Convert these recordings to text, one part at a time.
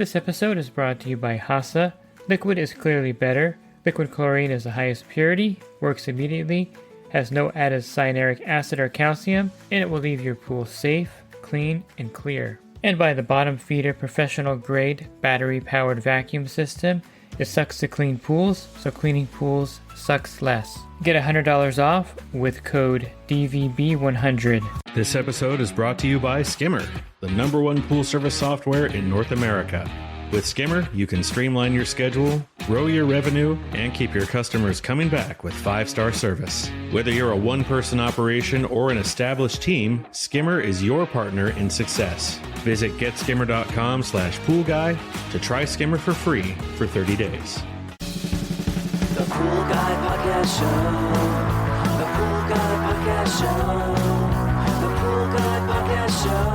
This episode is brought to you by HASA. Liquid is clearly better. Liquid chlorine is the highest purity, works immediately, has no added cyanuric acid or calcium, and it will leave your pool safe, clean, and clear. And by the Bottom Feeder professional grade battery powered vacuum system. It sucks to clean pools, so cleaning pools sucks less. Get $100 off with code DVB100. This episode is brought to you by Skimmer, the #1 pool service software in North America. With Skimmer, you can streamline your schedule, grow your revenue, and keep your customers coming back with 5-star service. Whether you're a one-person operation or an established team, Skimmer is your partner in success. Visit getskimmer.com/poolguy to try Skimmer for free for 30 days. The Pool Guy Podcast Show. The Pool Guy Podcast Show. The Pool Guy Podcast Show.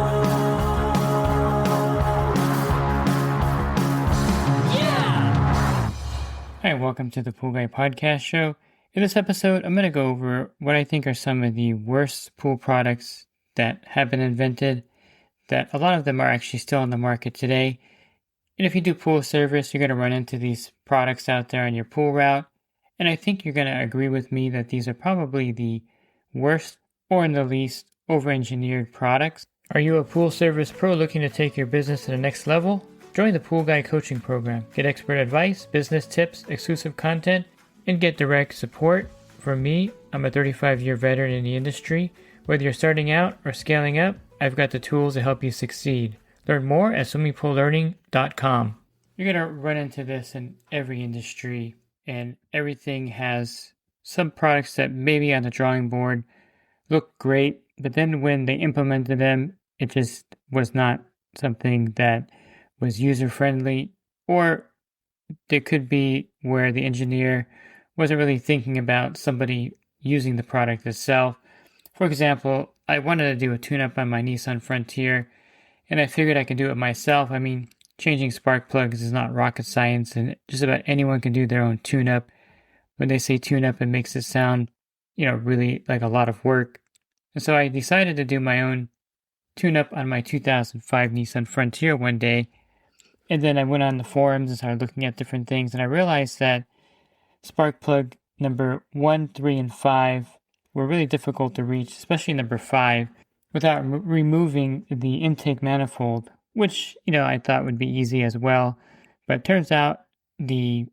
Hi, welcome to the Pool Guy Podcast Show. In this episode, I'm going to go over what I think are some of the worst pool products that have been invented, that a lot of them are actually still on the market today. And if you do pool service, you're going to run into these products out there on your pool route. And I think you're going to agree with me that these are probably the worst or in the least over-engineered products. Are you a pool service pro looking to take your business to the next level? Join the Pool Guy coaching program. Get expert advice, business tips, exclusive content, and get direct support from me. I'm a 35-year veteran in the industry. Whether you're starting out or scaling up, I've got the tools to help you succeed. Learn more at swimmingpoollearning.com. You're going to run into this in every industry, and everything has some products that maybe on the drawing board look great, but then when they implemented them, it just was not something that was user-friendly, or there could be where the engineer wasn't really thinking about somebody using the product itself. For example, I wanted to do a tune-up on my Nissan Frontier, and I figured I could do it myself. I mean, changing spark plugs is not rocket science, and just about anyone can do their own tune-up. When they say tune-up, it makes it sound, really like a lot of work. And so I decided to do my own tune-up on my 2005 Nissan Frontier one day. And then I went on the forums and started looking at different things, and I realized that spark plug number 1, 3, and 5 were really difficult to reach, especially number 5, without removing the intake manifold, which, I thought would be easy as well. But it turns out the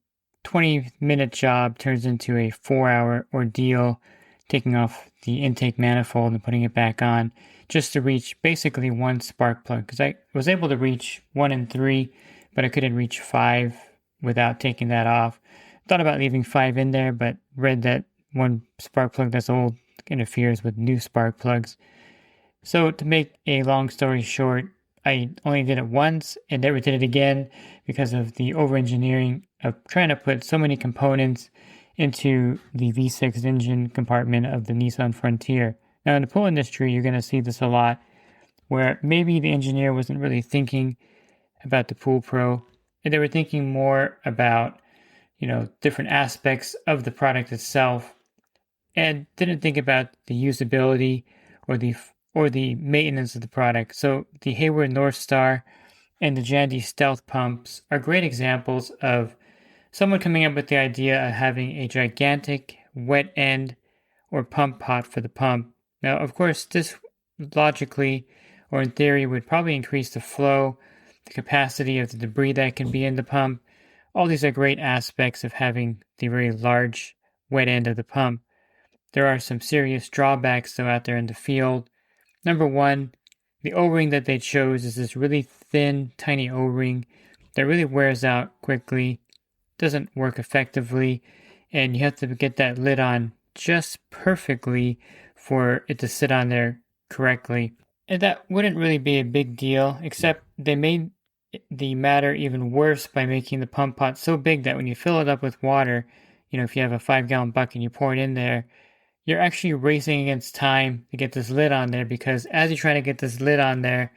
20-minute job turns into a 4-hour ordeal, taking off the intake manifold and putting it back on, just to reach basically one spark plug, because I was able to reach 1 and 3, but I couldn't reach 5 without taking that off. Thought about leaving 5 in there, but read that one spark plug that's old interferes with new spark plugs. So to make a long story short, I only did it once and never did it again because of the over-engineering of trying to put so many components into the V6 engine compartment of the Nissan Frontier. Now, in the pool industry, you're going to see this a lot, where maybe the engineer wasn't really thinking about the pool pro, and they were thinking more about, different aspects of the product itself, and didn't think about the usability or the maintenance of the product. So the Hayward NorthStar and the Jandy Stealth pumps are great examples of someone coming up with the idea of having a gigantic wet end or pump pot for the pump. Now, of course, this logically or in theory would probably increase the flow, the capacity of the debris that can be in the pump. All these are great aspects of having the very large wet end of the pump. There are some serious drawbacks though out there in the field. Number one, the O-ring that they chose is this really thin, tiny O-ring that really wears out quickly, doesn't work effectively, and you have to get that lid on just perfectly for it to sit on there correctly. And that wouldn't really be a big deal, except they made the matter even worse by making the pump pot so big that when you fill it up with water, if you have a 5-gallon bucket and you pour it in there, you're actually racing against time to get this lid on there, because as you try to get this lid on there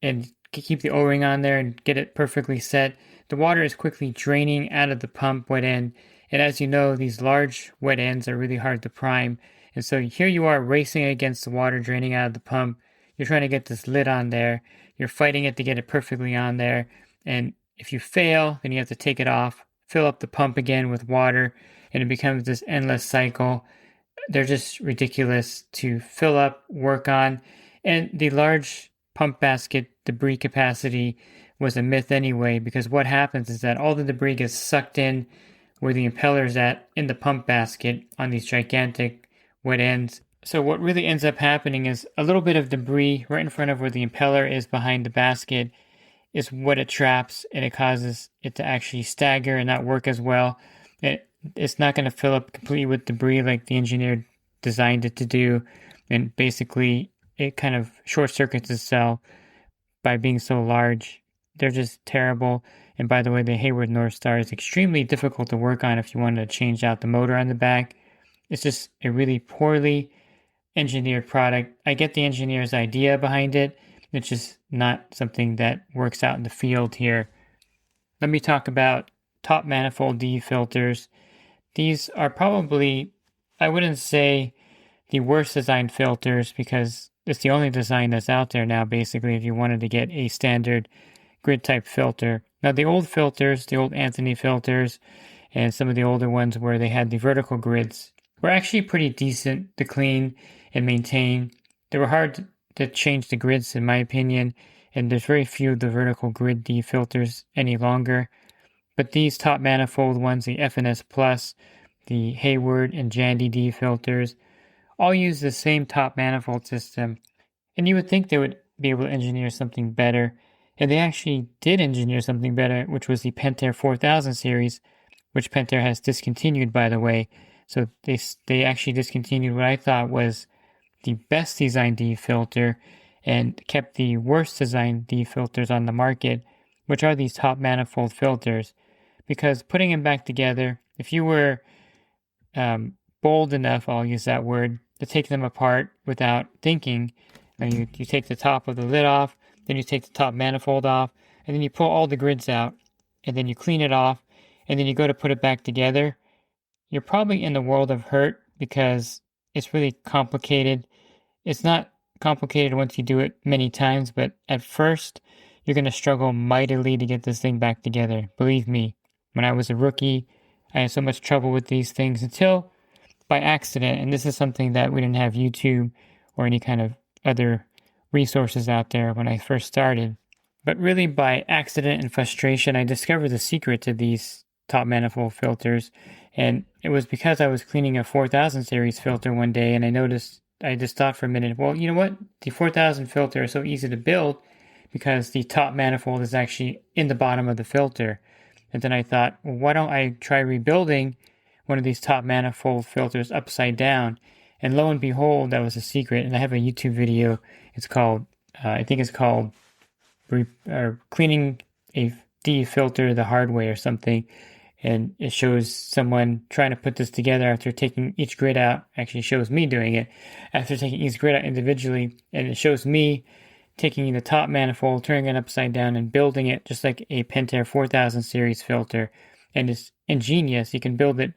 and keep the O-ring on there and get it perfectly set, the water is quickly draining out of the pump wet end. And as you know, these large wet ends are really hard to prime. And so here you are racing against the water draining out of the pump. You're trying to get this lid on there. You're fighting it to get it perfectly on there. And if you fail, then you have to take it off, fill up the pump again with water, and it becomes this endless cycle. They're just ridiculous to fill up, work on. And the large pump basket debris capacity was a myth anyway, because what happens is that all the debris gets sucked in where the impeller is at in the pump basket on these gigantic wet ends. So what really ends up happening is a little bit of debris right in front of where the impeller is behind the basket is what it traps, and it causes it to actually stagger and not work as well. It's not going to fill up completely with debris like the engineer designed it to do, and basically it kind of short circuits itself by being so large. They're just terrible. And by the way, the Hayward NorthStar is extremely difficult to work on if you want to change out the motor on the back. It's just a really poorly engineered product. I get the engineer's idea behind it. It's just not something that works out in the field here. Let me talk about top manifold D filters. These are probably, I wouldn't say the worst designed filters, because it's the only design that's out there now, basically, if you wanted to get a standard grid type filter. Now, the old filters, the old Anthony filters, and some of the older ones where they had the vertical grids were actually pretty decent to clean and maintain. They were hard to change the grids, in my opinion, and there's very few of the vertical grid D filters any longer. But these top manifold ones, the FNS Plus, the Hayward and Jandy D filters, all use the same top manifold system. And you would think they would be able to engineer something better. And they actually did engineer something better, which was the Pentair 4000 series, which Pentair has discontinued, by the way. So they actually discontinued what I thought was the best designed D filter and kept the worst designed D filters on the market, which are these top manifold filters. Because putting them back together, if you were bold enough, I'll use that word, to take them apart without thinking, and you take the top of the lid off, then you take the top manifold off, and then you pull all the grids out, and then you clean it off, and then you go to put it back together, you're probably in the world of hurt, because it's really complicated. It's not complicated once you do it many times, but at first, you're going to struggle mightily to get this thing back together. Believe me, when I was a rookie, I had so much trouble with these things until by accident, and this is something that we didn't have YouTube or any kind of other resources out there when I first started. But really by accident and frustration, I discovered the secret to these top manifold filters. And it was because I was cleaning a 4000 series filter one day, and I just thought for a minute, well, you know what? The 4000 filter is so easy to build because the top manifold is actually in the bottom of the filter. And then I thought, well, why don't I try rebuilding one of these top manifold filters upside down? And lo and behold, that was a secret. And I have a YouTube video. It's called, I think it's called Cleaning a D Filter the Hard Way or something. And it shows someone trying to put this together after taking each grid out. Actually shows me doing it after taking each grid out individually. And it shows me taking the top manifold, turning it upside down, and building it just like a Pentair 4000 series filter. And it's ingenious. You can build it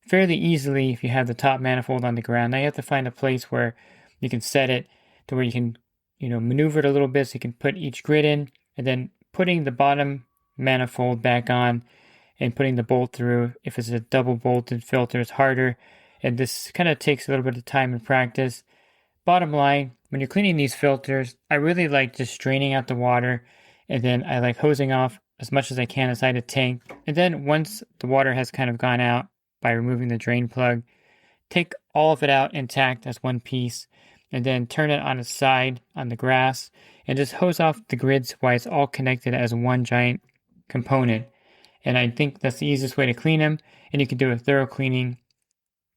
fairly easily if you have the top manifold on the ground. Now you have to find a place where you can set it to where you can, maneuver it a little bit so you can put each grid in, and then putting the bottom manifold back on and putting the bolt through. If it's a double bolted filter, it's harder. And this kind of takes a little bit of time and practice. Bottom line, when you're cleaning these filters, I really like just draining out the water, and then I like hosing off as much as I can inside a tank. And then once the water has kind of gone out by removing the drain plug, take all of it out intact as one piece, and then turn it on its side on the grass and just hose off the grids while it's all connected as one giant component. And I think that's the easiest way to clean them. And you can do a thorough cleaning,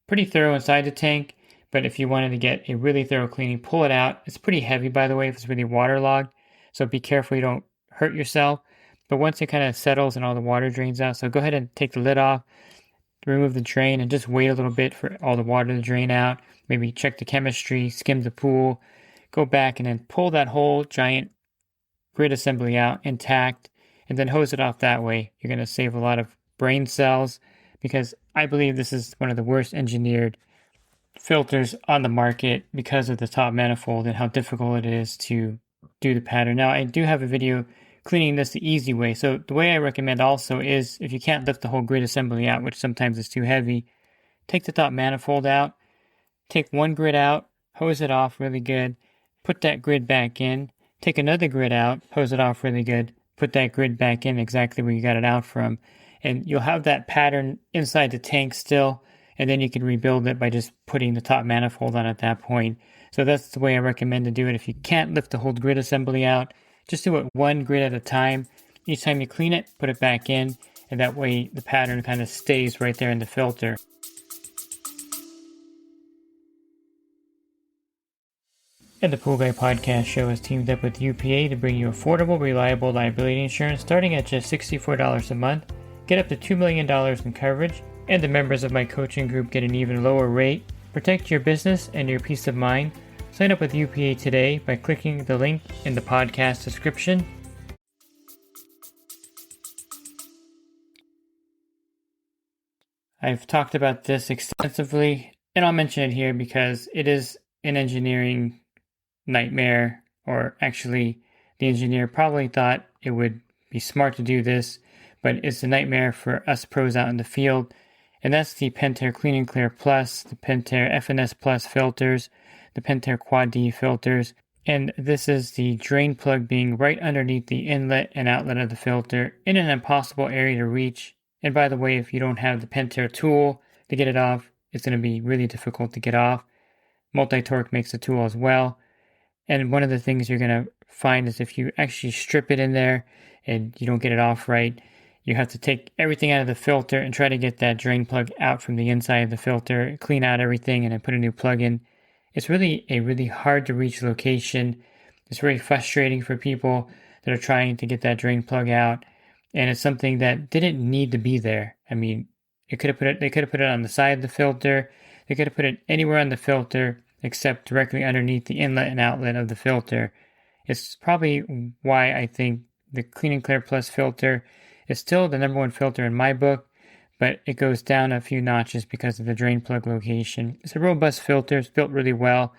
pretty thorough inside the tank. But if you wanted to get a really thorough cleaning, pull it out. It's pretty heavy, by the way, if it's really waterlogged. So be careful you don't hurt yourself. But once it kind of settles and all the water drains out, so go ahead and take the lid off, remove the drain, and just wait a little bit for all the water to drain out. Maybe check the chemistry, skim the pool, go back and then pull that whole giant grid assembly out intact, and then hose it off that way. You're going to save a lot of brain cells, because I believe this is one of the worst engineered filters on the market because of the top manifold and how difficult it is to do the pattern. Now, I do have a video cleaning this the easy way. So the way I recommend also is, if you can't lift the whole grid assembly out, which sometimes is too heavy, take the top manifold out, take one grid out, hose it off really good, put that grid back in, take another grid out, hose it off really good, put that grid back in exactly where you got it out from, and you'll have that pattern inside the tank still, and then you can rebuild it by just putting the top manifold on at that point. So that's the way I recommend to do it. If you can't lift the whole grid assembly out, just do it one grid at a time. Each time you clean it, put it back in, and that way the pattern kind of stays right there in the filter. And the Pool Guy Podcast Show has teamed up with UPA to bring you affordable, reliable liability insurance starting at just $64 a month. Get up to $2 million in coverage, and the members of my coaching group get an even lower rate. Protect your business and your peace of mind. Sign up with UPA today by clicking the link in the podcast description. I've talked about this extensively, and I'll mention it here because it is an engineering nightmare, or actually the engineer probably thought it would be smart to do this, but it's a nightmare for us pros out in the field, and that's the Pentair Clean and Clear Plus, the Pentair FNS Plus filters, the Pentair Quad D filters, and this is the drain plug being right underneath the inlet and outlet of the filter in an impossible area to reach. And by the way, if you don't have the Pentair tool to get it off, it's going to be really difficult to get off. Multi-Torque makes the tool as well. And one of the things you're going to find is if you actually strip it in there and you don't get it off right, you have to take everything out of the filter and try to get that drain plug out from the inside of the filter, clean out everything, and then put a new plug in. It's really a really hard to reach location. It's very frustrating for people that are trying to get that drain plug out. And it's something that didn't need to be there. I mean, they could have put it on the side of the filter. They could have put it anywhere on the filter except directly underneath the inlet and outlet of the filter. It's probably why I think the Clean and Clear Plus filter is still the number one filter in my book, but it goes down a few notches because of the drain plug location. It's a robust filter. It's built really well,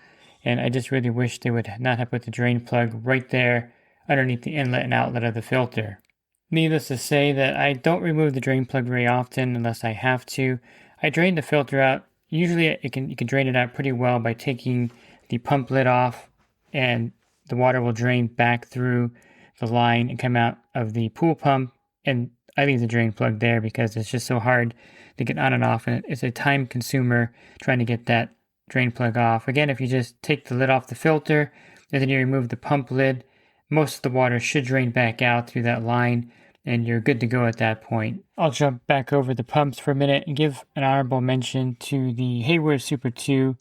and I just really wish they would not have put the drain plug right there underneath the inlet and outlet of the filter. Needless to say that I don't remove the drain plug very often unless I have to. I drain the filter out. Usually you can drain it out pretty well by taking the pump lid off, and the water will drain back through the line and come out of the pool pump. And I leave the drain plug there because it's just so hard to get on and off, and it's a time consumer trying to get that drain plug off. Again, if you just take the lid off the filter and then you remove the pump lid, most of the water should drain back out through that line, and you're good to go at that point. I'll jump back over the pumps for a minute and give an honorable mention to the Hayward Super 2.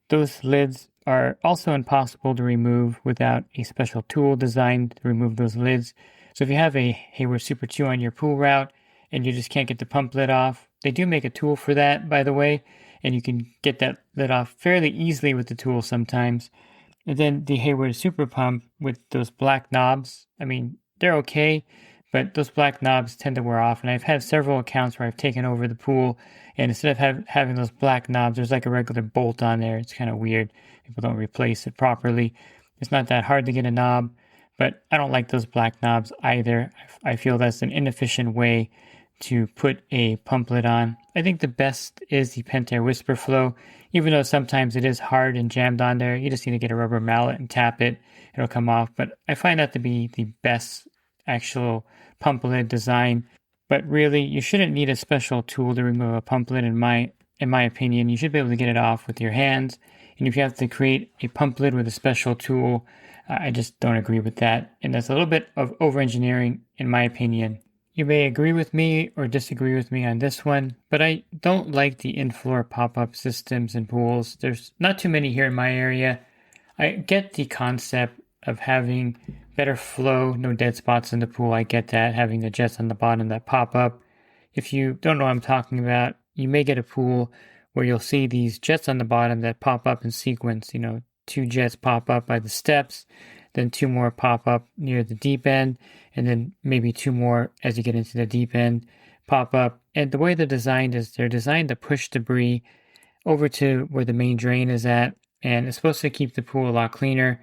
Those lids are also impossible to remove without a special tool designed to remove those lids. So if you have a Hayward Super 2 on your pool route and you just can't get the pump lid off, they do make a tool for that, by the way, and you can get that lid off fairly easily with the tool sometimes. And then the Hayward Super Pump with those black knobs, I mean, they're okay, but those black knobs tend to wear off. And I've had several accounts where I've taken over the pool, and instead of having those black knobs, there's like a regular bolt on there. It's kind of weird. People don't replace it properly. It's not that hard to get a knob, but I don't like those black knobs either. I feel that's an inefficient way to put a pump lid on. I think the best is the Pentair Whisper Flow. Even though sometimes it is hard and jammed on there, you just need to get a rubber mallet and tap it. It'll come off. But I find that to be the best actual pump lid design. But really, you shouldn't need a special tool to remove a pump lid in my opinion. You should be able to get it off with your hands. And if you have to create a pump lid with a special tool, I just don't agree with that. And that's a little bit of over-engineering in my opinion. You may agree with me or disagree with me on this one, but I don't like the in-floor pop-up systems in pools. There's not too many here in my area. I get the concept of having better flow, no dead spots in the pool. I get that, having the jets on the bottom that pop up. If you don't know what I'm talking about, you may get a pool where you'll see these jets on the bottom that pop up in sequence. 2 jets pop up by the steps, then 2 more pop up near the deep end, and then maybe 2 more as you get into the deep end pop up. And the way they're designed is they're designed to push debris over to where the main drain is at, and it's supposed to keep the pool a lot cleaner.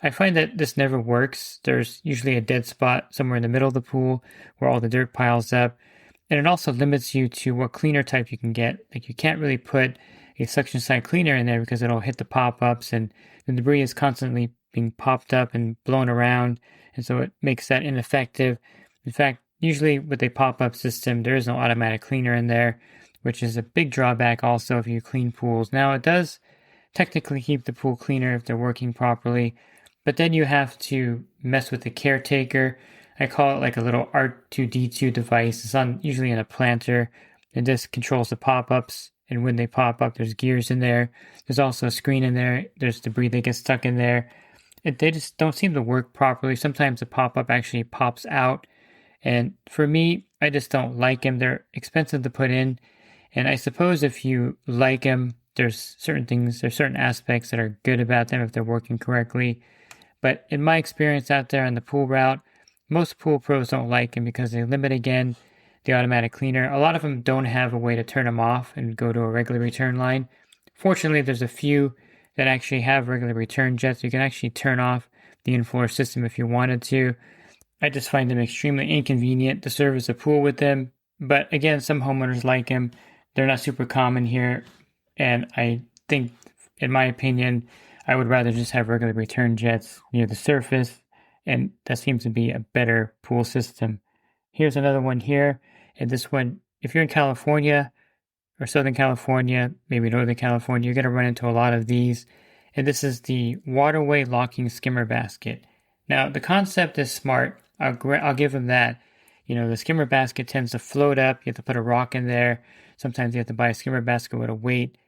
I find that this never works. There's usually a dead spot somewhere in the middle of the pool where all the dirt piles up. And it also limits you to what cleaner type you can get. Like you can't really put a suction side cleaner in there because it'll hit the pop-ups and the debris is constantly being popped up and blown around. And so it makes that ineffective. In fact, usually with a pop-up system, there is no automatic cleaner in there, which is a big drawback also if you clean pools. Now it does technically keep the pool cleaner if they're working properly, but then you have to mess with the caretaker. I call it like a little R2D2 device. It's on usually in a planter, and this controls the pop-ups. And when they pop up, there's gears in there. There's also a screen in there. There's debris that gets stuck in there. They just don't seem to work properly. Sometimes the pop-up actually pops out. And for me, I just don't like them. They're expensive to put in. And I suppose if you like them, there's certain aspects that are good about them if they're working correctly. But in my experience out there on the pool route, most pool pros don't like them because they limit, again, the automatic cleaner. A lot of them don't have a way to turn them off and go to a regular return line. Fortunately, there's a few that actually have regular return jets. You can actually turn off the in-floor system if you wanted to. I just find them extremely inconvenient to service a pool with them. But again, some homeowners like them. They're not super common here. And I think, in my opinion, I would rather just have regular return jets near the surface. And that seems to be a better pool system. Here's another one here. And this one, if you're in California or Southern California, maybe Northern California, you're going to run into a lot of these. And this is the waterway locking skimmer basket. Now, the concept is smart. I'll give them that. You know, the skimmer basket tends to float up. You have to put a rock in there. Sometimes you have to buy a skimmer basket with a weight.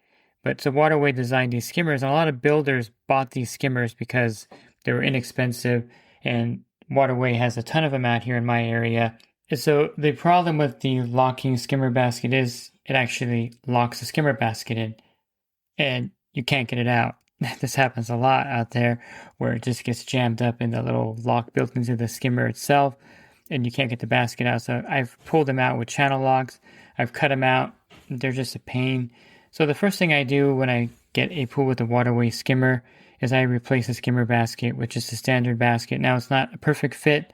But so Waterway designed these skimmers, and a lot of builders bought these skimmers because they were inexpensive, and Waterway has a ton of them out here in my area. And so the problem with the locking skimmer basket is it actually locks the skimmer basket in, and you can't get it out. This happens a lot out there where it just gets jammed up in the little lock built into the skimmer itself, and you can't get the basket out. So I've pulled them out with channel locks. I've cut them out. They're just a pain. So the first thing I do when I get a pool with a Waterway skimmer is I replace the skimmer basket with just a standard basket. Now, it's not a perfect fit,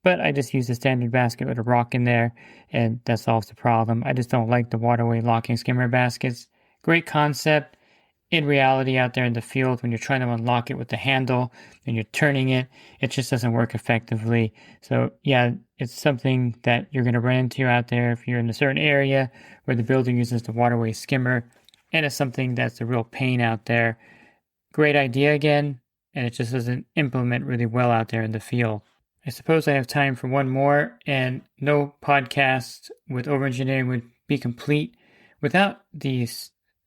but I just use the standard basket with a rock in there, and that solves the problem. I just don't like the Waterway locking skimmer baskets. Great concept. In reality, out there in the field, when you're trying to unlock it with the handle and you're turning it, it just doesn't work effectively. So yeah, it's something that you're going to run into out there if you're in a certain area where the builder uses the Waterway skimmer, and it's something that's a real pain out there. Great idea again, and it just doesn't implement really well out there in the field. I suppose I have time for one more, and no podcast with overengineering would be complete without the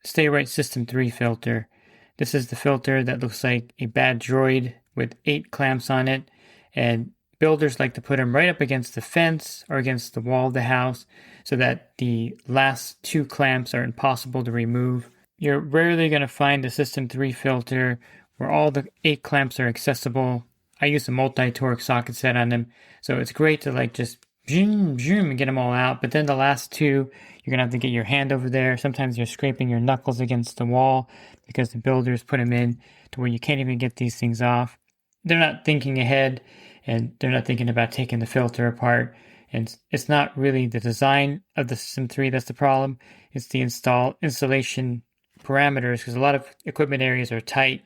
Stay Right System 3 filter. This is the filter that looks like a bad droid with 8 clamps on it, and builders like to put them right up against the fence or against the wall of the house so that the last 2 clamps are impossible to remove. You're rarely going to find a System 3 filter where all the 8 clamps are accessible. I use a multi-torque socket set on them, so it's great to like just zoom, zoom and get them all out. But then the last 2, you're going to have to get your hand over there. Sometimes you're scraping your knuckles against the wall because the builders put them in to where you can't even get these things off. They're not thinking ahead, and they're not thinking about taking the filter apart. And it's not really the design of the System 3 that's the problem. It's the installation parameters, because a lot of equipment areas are tight,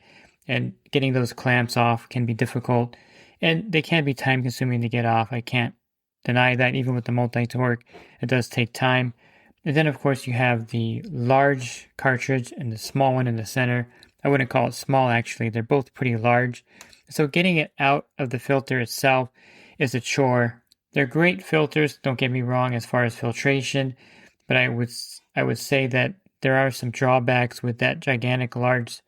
and getting those clamps off can be difficult. And they can be time consuming to get off. I can't deny that. Even with the multi-torque, it does take time. And then, of course, you have the large cartridge and the small one in the center. I wouldn't call it small, actually. They're both pretty large. So getting it out of the filter itself is a chore. They're great filters, don't get me wrong, as far as filtration, but I would say that there are some drawbacks with that gigantic large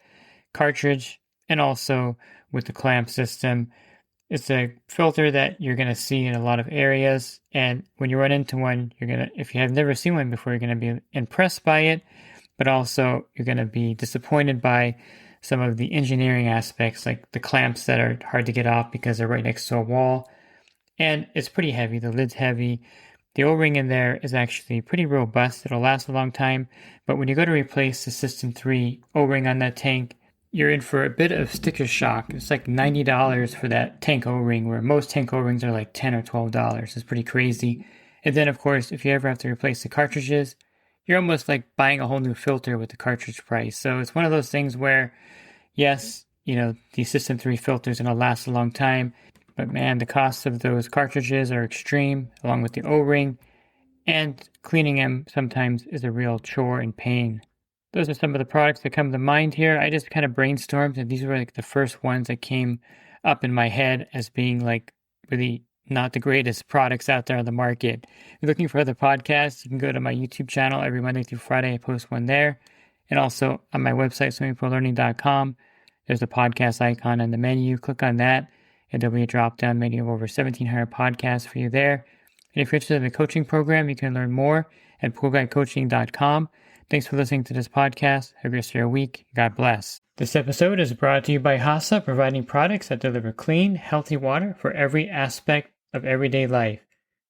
cartridge and also with the clamp system. It's a filter that you're going to see in a lot of areas, and when you run into one, if you have never seen one before, you're going to be impressed by it, but also you're going to be disappointed by some of the engineering aspects, like the clamps that are hard to get off because they're right next to a wall. And it's pretty heavy. The lid's heavy. The O-ring in there is actually pretty robust. It'll last a long time. But when you go to replace the System 3 O-ring on that tank, you're in for a bit of sticker shock. It's like $90 for that tank O-ring, where most tank O-rings are like $10 or $12. It's pretty crazy. And then, of course, if you ever have to replace the cartridges, you're almost like buying a whole new filter with the cartridge price. So it's one of those things where, yes, the System 3 filter is going to last a long time, but man, the cost of those cartridges are extreme, along with the O-ring, and cleaning them sometimes is a real chore and pain. Those are some of the products that come to mind here. I just kind of brainstormed, and these were like the first ones that came up in my head as being like really not the greatest products out there on the market. If you're looking for other podcasts, you can go to my YouTube channel. Every Monday through Friday, I post one there. And also on my website, swimmingpoollearning.com, there's a podcast icon on the menu. Click on that, and there'll be a drop-down menu of over 1,700 podcasts for you there. And if you're interested in the coaching program, you can learn more at poolguycoaching.com. Thanks for listening to this podcast. Have a great rest of your week. God bless. This episode is brought to you by HASA, providing products that deliver clean, healthy water for every aspect of everyday life.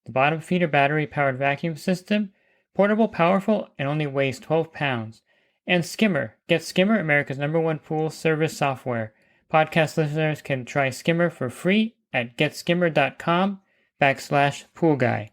The bottom feeder battery-powered vacuum system, portable, powerful, and only weighs 12 pounds. And Skimmer. Get Skimmer, America's #1 pool service software. Podcast listeners can try Skimmer for free at getskimmer.com/poolguy.